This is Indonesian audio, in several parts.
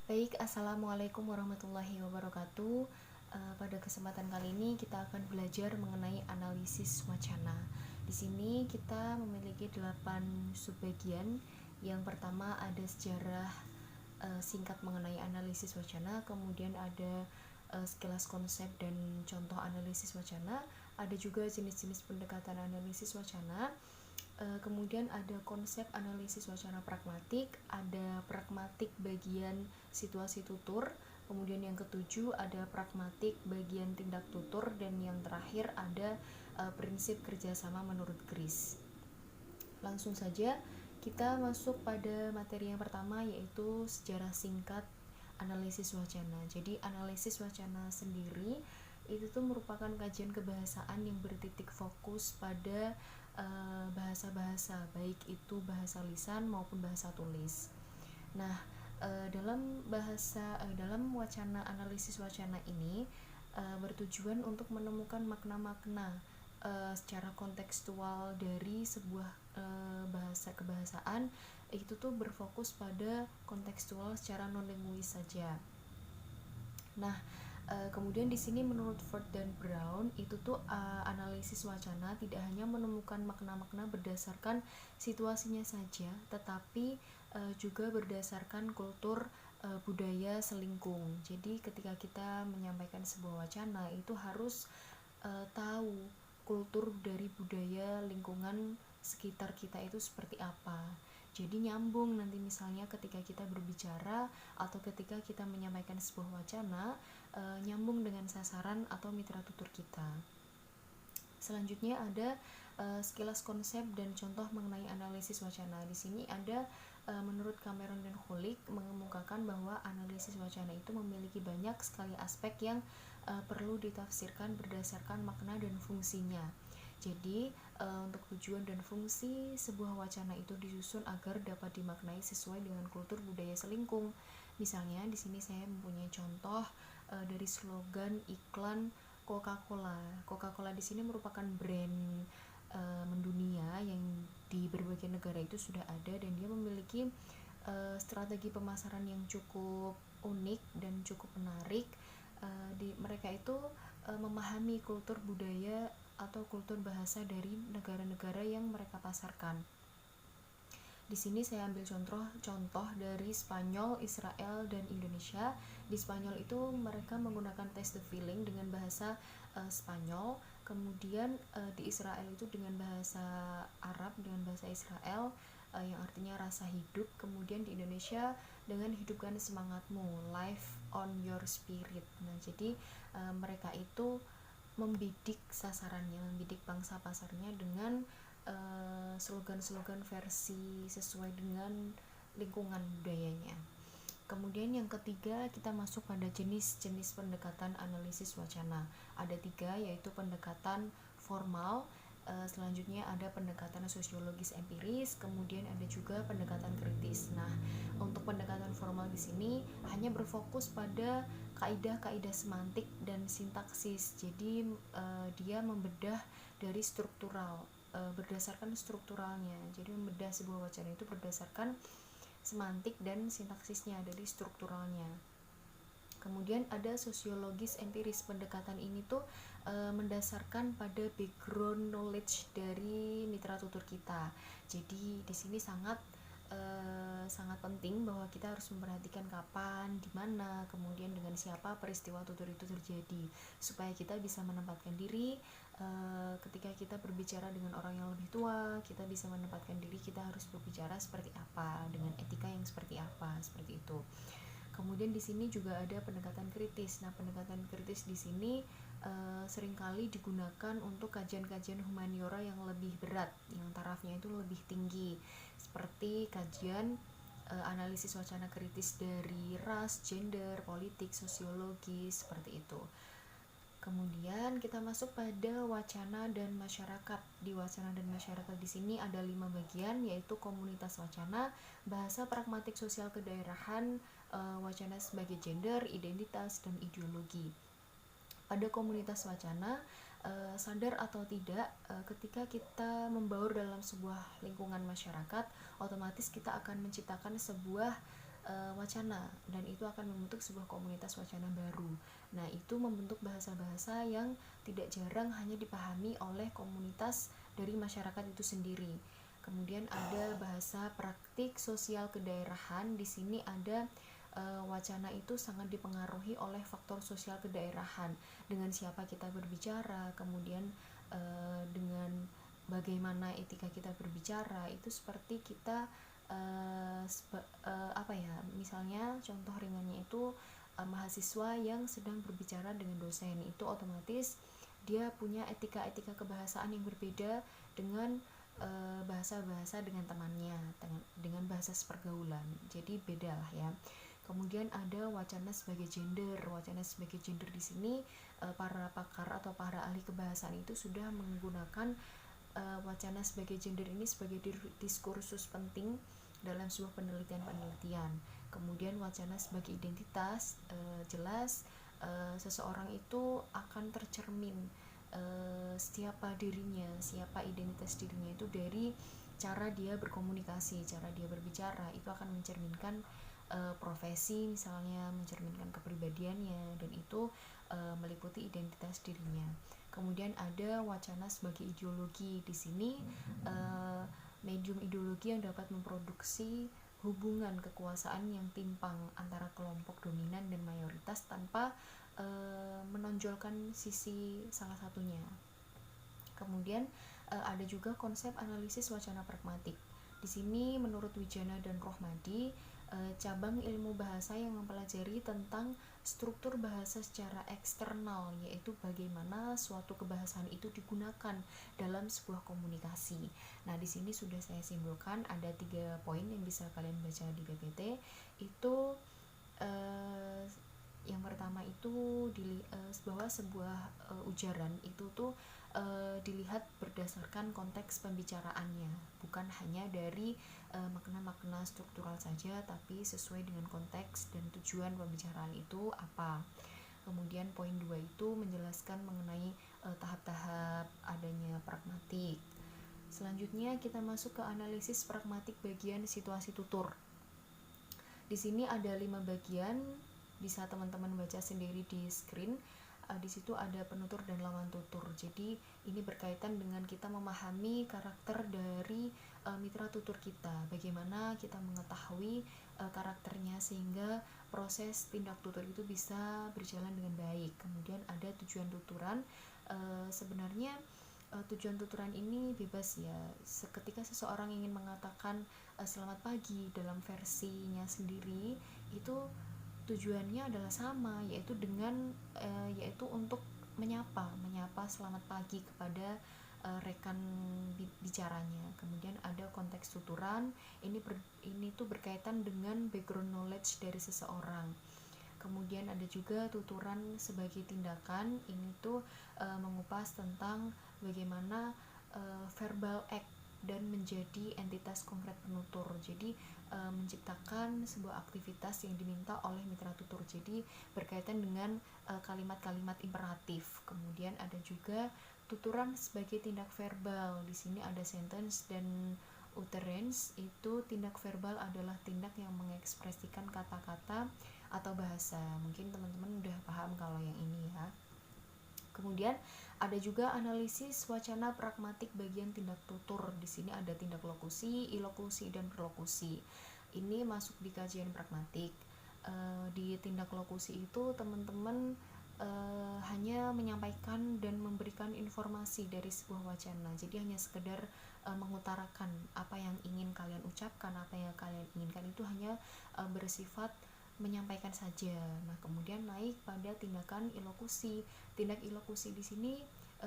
Baik, Assalamualaikum warahmatullahi wabarakatuh. Pada kesempatan kali ini kita akan belajar mengenai analisis wacana. Di sini kita memiliki 8 subbagian. Yang pertama ada sejarah singkat mengenai analisis wacana, kemudian ada sekilas konsep dan contoh analisis wacana, ada juga jenis-jenis pendekatan analisis wacana. Kemudian ada konsep analisis wacana pragmatik, ada pragmatik bagian situasi tutur, kemudian yang ketujuh ada pragmatik bagian tindak tutur, dan yang terakhir ada prinsip kerjasama menurut Gris. Langsung saja kita masuk pada materi yang pertama, yaitu sejarah singkat analisis wacana. Jadi analisis wacana sendiri itu tuh merupakan kajian kebahasaan yang bertitik fokus pada bahasa-bahasa, baik itu bahasa lisan maupun bahasa tulis. Nah, dalam wacana analisis wacana ini bertujuan untuk menemukan makna-makna secara kontekstual dari sebuah bahasa kebahasaan. Itu tuh berfokus pada kontekstual secara non-linguis saja. Nah, kemudian di sini menurut Ford dan Brown itu tuh analisis wacana tidak hanya menemukan makna-makna berdasarkan situasinya saja, tetapi juga berdasarkan kultur budaya selingkung. Jadi ketika kita menyampaikan sebuah wacana itu harus tahu kultur dari budaya lingkungan sekitar kita itu seperti apa. Jadi nyambung nanti misalnya ketika kita berbicara atau ketika kita menyampaikan sebuah wacana, nyambung dengan sasaran atau mitra tutur kita. Selanjutnya ada sekilas konsep dan contoh mengenai analisis wacana. Di sini ada menurut Cameron dan Hulik mengemukakan bahwa analisis wacana itu memiliki banyak sekali aspek yang perlu ditafsirkan berdasarkan makna dan fungsinya. Jadi untuk tujuan dan fungsi sebuah wacana itu disusun agar dapat dimaknai sesuai dengan kultur budaya selingkung. Misalnya di sini saya mempunyai contoh dari slogan iklan Coca-Cola. Coca-Cola di sini merupakan brand mendunia yang di berbagai negara itu sudah ada, dan dia memiliki strategi pemasaran yang cukup unik dan cukup menarik. Mereka itu memahami kultur budaya atau kultur bahasa dari negara-negara yang mereka pasarkan. Di sini saya ambil contoh dari Spanyol, Israel, dan Indonesia. Di Spanyol itu mereka menggunakan taste the feeling dengan bahasa Spanyol. Kemudian di Israel itu dengan bahasa Arab, dengan bahasa Israel yang artinya rasa hidup. Kemudian di Indonesia dengan hidupkan semangatmu, life on your spirit. Nah, jadi mereka itu membidik sasarannya, membidik pangsa pasarnya dengan slogan-slogan versi sesuai dengan lingkungan budayanya. Kemudian yang ketiga kita masuk pada jenis-jenis pendekatan analisis wacana. Ada 3, yaitu pendekatan formal, selanjutnya ada pendekatan sosiologis empiris, kemudian ada juga pendekatan kritis. Nah, untuk pendekatan formal di sini hanya berfokus pada kaidah-kaidah semantik dan sintaksis. Jadi dia membedah dari struktural, berdasarkan strukturalnya. Jadi membedah sebuah wacana itu berdasarkan semantik dan sintaksisnya dari strukturalnya. Kemudian ada sosiologis empiris. Pendekatan ini tuh mendasarkan pada background knowledge dari mitra tutur kita. Jadi di sini sangat penting bahwa kita harus memperhatikan kapan, di mana, kemudian dengan siapa peristiwa tutur itu terjadi, supaya kita bisa menempatkan diri ketika kita berbicara dengan orang yang lebih tua. Kita bisa menempatkan diri kita harus berbicara seperti apa, dengan etika yang seperti apa, seperti itu. Kemudian di sini juga ada pendekatan kritis. Nah, pendekatan kritis di sini seringkali digunakan untuk kajian-kajian humaniora yang lebih berat, yang tarafnya itu lebih tinggi, seperti kajian analisis wacana kritis dari ras, gender, politik, sosiologi, seperti itu. Kemudian kita masuk pada wacana dan masyarakat. Di wacana dan masyarakat di sini ada 5 bagian, yaitu komunitas wacana, bahasa pragmatik sosial kedaerahan, wacana sebagai gender, identitas, dan ideologi. Pada komunitas wacana, sadar atau tidak, ketika kita membaur dalam sebuah lingkungan masyarakat, otomatis kita akan menciptakan sebuah wacana, dan itu akan membentuk sebuah komunitas wacana baru. Nah, itu membentuk bahasa-bahasa yang tidak jarang hanya dipahami oleh komunitas dari masyarakat itu sendiri. Kemudian ada bahasa praktik sosial kedaerahan. Di sini ada wacana itu sangat dipengaruhi oleh faktor sosial kedaerahan, dengan siapa kita berbicara, kemudian dengan bagaimana etika kita berbicara. Itu seperti kita misalnya contoh ringannya itu mahasiswa yang sedang berbicara dengan dosen, itu otomatis dia punya etika-etika kebahasaan yang berbeda dengan bahasa-bahasa dengan temannya, dengan bahasa sepergaulan, jadi beda lah ya. Kemudian ada wacana sebagai gender. Wacana sebagai gender di sini para pakar atau para ahli kebahasaan itu sudah menggunakan wacana sebagai gender ini sebagai diskursus penting dalam sebuah penelitian. Kemudian wacana sebagai identitas, jelas seseorang itu akan tercermin siapa dirinya, siapa identitas dirinya itu dari cara dia berkomunikasi, cara dia berbicara. Itu akan mencerminkan profesi, misalnya mencerminkan kepribadiannya, dan itu meliputi identitas dirinya. Kemudian ada wacana sebagai ideologi. Di sini medium ideologi yang dapat memproduksi hubungan kekuasaan yang timpang antara kelompok dominan dan mayoritas tanpa menonjolkan sisi salah satunya. Kemudian ada juga konsep analisis wacana pragmatik. Di sini menurut Wijana dan Rohmadi, cabang ilmu bahasa yang mempelajari tentang struktur bahasa secara eksternal, yaitu bagaimana suatu kebahasaan itu digunakan dalam sebuah komunikasi. Nah, di sini sudah saya simpulkan ada 3 poin yang bisa kalian baca di PPT. Itu yang pertama itu bahwa sebuah ujaran itu tuh dilihat berdasarkan konteks pembicaraannya, bukan hanya dari makna-makna struktural saja, tapi sesuai dengan konteks dan tujuan pembicaraan itu apa. Kemudian poin 2 itu menjelaskan mengenai tahap-tahap adanya pragmatik. Selanjutnya kita masuk ke analisis pragmatik bagian situasi tutur. Di sini ada 5 bagian, bisa teman-teman baca sendiri di screen. Di situ ada penutur dan lawan tutur. Jadi ini berkaitan dengan kita memahami karakter dari mitra tutur kita, bagaimana kita mengetahui karakternya sehingga proses tindak tutur itu bisa berjalan dengan baik. Kemudian ada tujuan tuturan. Sebenarnya tujuan tuturan ini bebas ya. Ketika seseorang ingin mengatakan selamat pagi dalam versinya sendiri, itu tujuannya adalah sama, yaitu untuk menyapa selamat pagi kepada rekan bicaranya. Kemudian ada konteks tuturan, ini tuh berkaitan dengan background knowledge dari seseorang. Kemudian ada juga tuturan sebagai tindakan, ini tuh mengupas tentang bagaimana verbal act dan menjadi entitas konkret penutur. Jadi menciptakan sebuah aktivitas yang diminta oleh mitra tutur. Jadi berkaitan dengan kalimat-kalimat imperatif. Kemudian ada juga tuturan sebagai tindak verbal. Di sini ada sentence dan utterance. Itu tindak verbal adalah tindak yang mengekspresikan kata-kata atau bahasa. Mungkin teman-teman udah paham kalau yang ini ya. Kemudian ada juga analisis wacana pragmatik bagian tindak tutur. Di sini ada tindak lokusi, ilokusi, dan berlokusi. Ini masuk di kajian pragmatik. Di tindak lokusi itu teman-teman hanya menyampaikan dan memberikan informasi dari sebuah wacana. Jadi hanya sekedar mengutarakan apa yang ingin kalian ucapkan, apa yang kalian inginkan, itu hanya bersifat menyampaikan saja. Nah, kemudian naik pada tindakan ilokusi. Tindak ilokusi di sini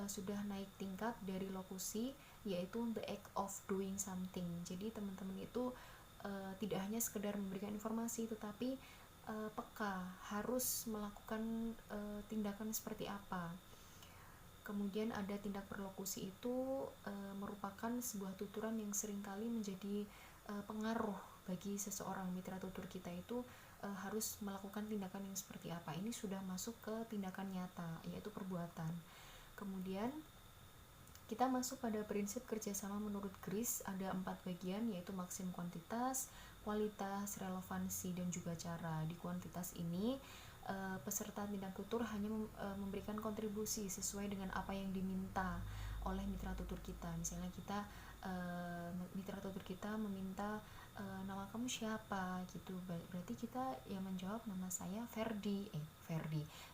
sudah naik tingkat dari lokusi, yaitu the act of doing something. Jadi teman-teman itu tidak hanya sekedar memberikan informasi, tetapi peka, harus melakukan tindakan seperti apa. Kemudian ada tindak berlokusi, itu merupakan sebuah tuturan yang seringkali menjadi pengaruh bagi seseorang. Mitra tutur kita itu harus melakukan tindakan yang seperti apa. Ini sudah masuk ke tindakan nyata, yaitu perbuatan. Kemudian kita masuk pada prinsip kerjasama menurut Gris. Ada 4 bagian, yaitu maksim kuantitas, kualitas, relevansi, dan juga cara. Di kuantitas ini peserta tindak tutur hanya memberikan kontribusi sesuai dengan apa yang diminta oleh mitra tutur kita. Misalnya kita mitra tutur kita meminta nama kamu siapa gitu, berarti kita yang menjawab nama saya Ferdi,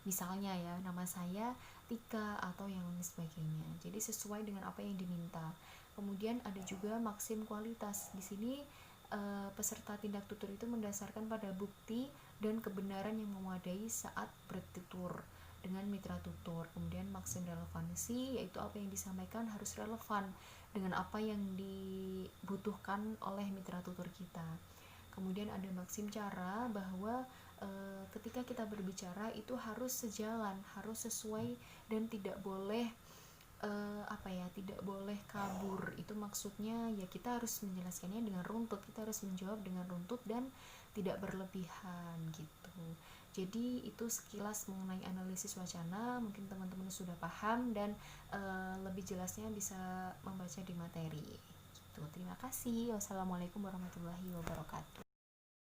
misalnya ya, nama saya Tika atau yang sebagainya. Jadi sesuai dengan apa yang diminta. Kemudian ada juga maksim kualitas. Di sini peserta tindak tutur itu mendasarkan pada bukti dan kebenaran yang memadai saat bertutur dengan mitra tutur. Kemudian maksim relevansi, yaitu apa yang disampaikan harus relevan dengan apa yang dibutuhkan oleh mitra tutur kita. Kemudian ada maksim cara, bahwa ketika kita berbicara itu harus sejalan, harus sesuai, dan tidak boleh tidak boleh kabur. Itu maksudnya ya kita harus menjelaskannya dengan runtut, kita harus menjawab dengan runtut dan tidak berlebihan gitu. Jadi itu sekilas mengenai analisis wacana. Mungkin teman-teman sudah paham dan lebih jelasnya bisa membaca di materi gitu. Terima kasih. Wassalamualaikum warahmatullahi wabarakatuh.